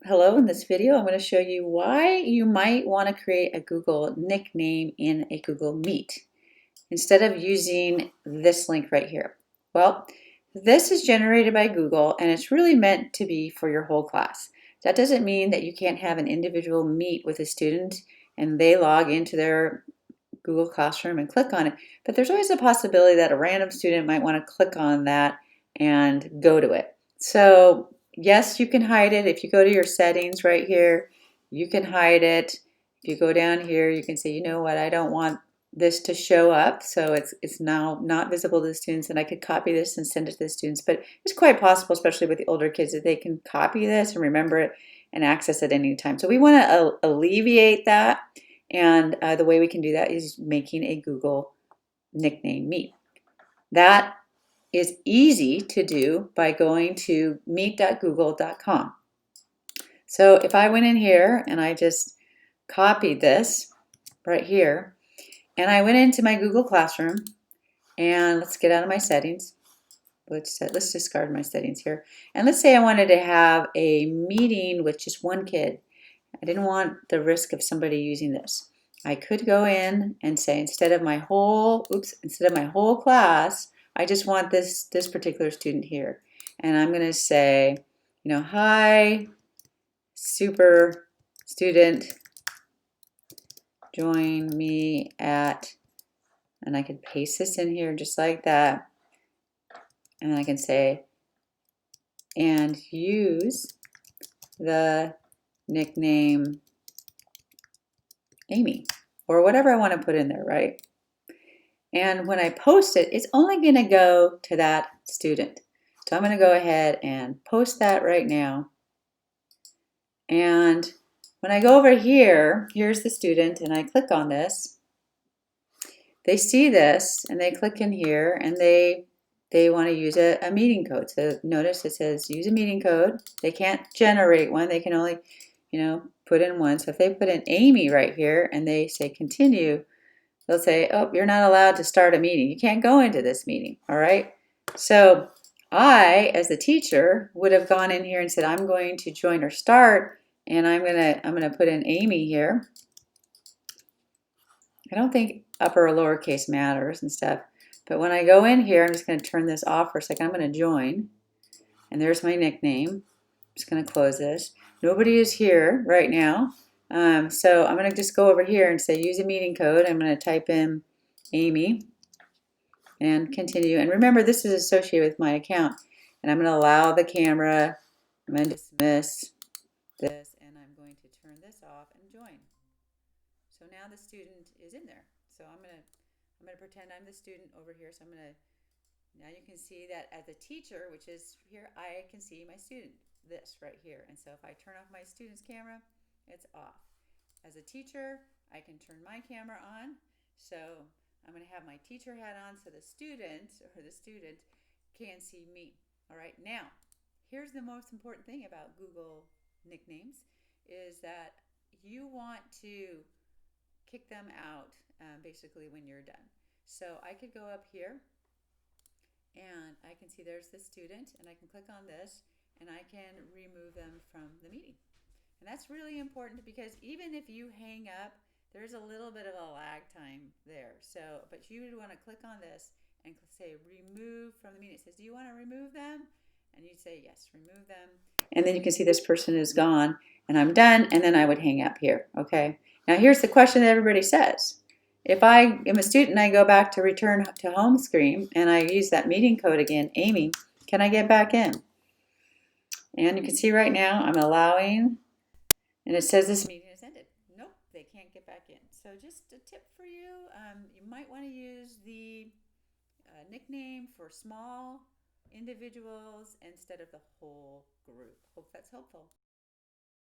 Hello, in this video I'm going to show you why you might want to create a Google nickname in a Google Meet instead of using this link right here. Well, this is generated by Google and it's really meant to be for your whole class. That doesn't mean that you can't have an individual meet with a student and they log into their Google Classroom and click on it, but there's always a possibility that a random student might want to click on that and go to it. So yes, you can hide it. If you go to your settings right here, you can hide it. If you go down here, you can say, you know what, I don't want this to show up, so it's now not visible to the students, and I could copy this and send it to the students. But it's quite possible, especially with the older kids, that they can copy this and remember it and access it any time. So we want to alleviate that, and the way we can do that is making a Google nickname meet. That is easy to do by going to meet.google.com. So if I went in here and I just copied this right here, and I went into my Google Classroom, and let's get out of my settings. Let's discard my settings here. And let's say I wanted to have a meeting with just one kid. I didn't want the risk of somebody using this. I could go in and say, instead of my whole class, I just want this particular student here. And I'm going to say, hi, super student, join me at, and I could paste this in here just like that. And I can say, and use the nickname Amy, or whatever I want to put in there, right? And when I post it, it's only going to go to that student. So I'm going to go ahead and post that right now. And when I go over here, here's the student, and I click on this. They see this, and they click in here, and they want to use a meeting code. So notice it says use a meeting code. They can't generate one. They can only, put in one. So if they put in Amy right here, and they say continue, they'll say, oh, you're not allowed to start a meeting. You can't go into this meeting, all right? So I, as the teacher, would have gone in here and said, I'm going to join or start, and I'm gonna put in Amy here. I don't think upper or lowercase matters and stuff, but when I go in here, I'm just gonna turn this off for a second. I'm gonna join, and there's my nickname. I'm just gonna close this. Nobody is here right now. So I'm going to just go over here and say use a meeting code. I'm going to type in Amy and continue. And remember, this is associated with my account. And I'm going to allow the camera. I'm going to dismiss this, and I'm going to turn this off and join. So now the student is in there. So I'm going to pretend I'm the student over here. So now you can see that as a teacher, which is here, I can see my student, this right here. And so if I turn off my student's camera, it's off. As a teacher, I can turn my camera on. So I'm going to have my teacher hat on so the student can see me. All right, now here's the most important thing about Google nicknames is that you want to kick them out basically when you're done. So I could go up here and I can see there's the student, and I can click on this and I can remove them from the meeting. And that's really important because even if you hang up, there's a little bit of a lag time there. So, but you would want to click on this and say remove from the meeting. It says, do you want to remove them? And you'd say, yes, remove them. And then you can see this person is gone and I'm done. And then I would hang up here. Okay. Now here's the question that everybody says. If I am a student and I go back to return to home screen and I use that meeting code again, Amy, can I get back in? And you can see right now I'm allowing, and it says this meeting has ended. Nope, they can't get back in. So just a tip for you, you might want to use the nickname for small individuals instead of the whole group. Hope that's helpful.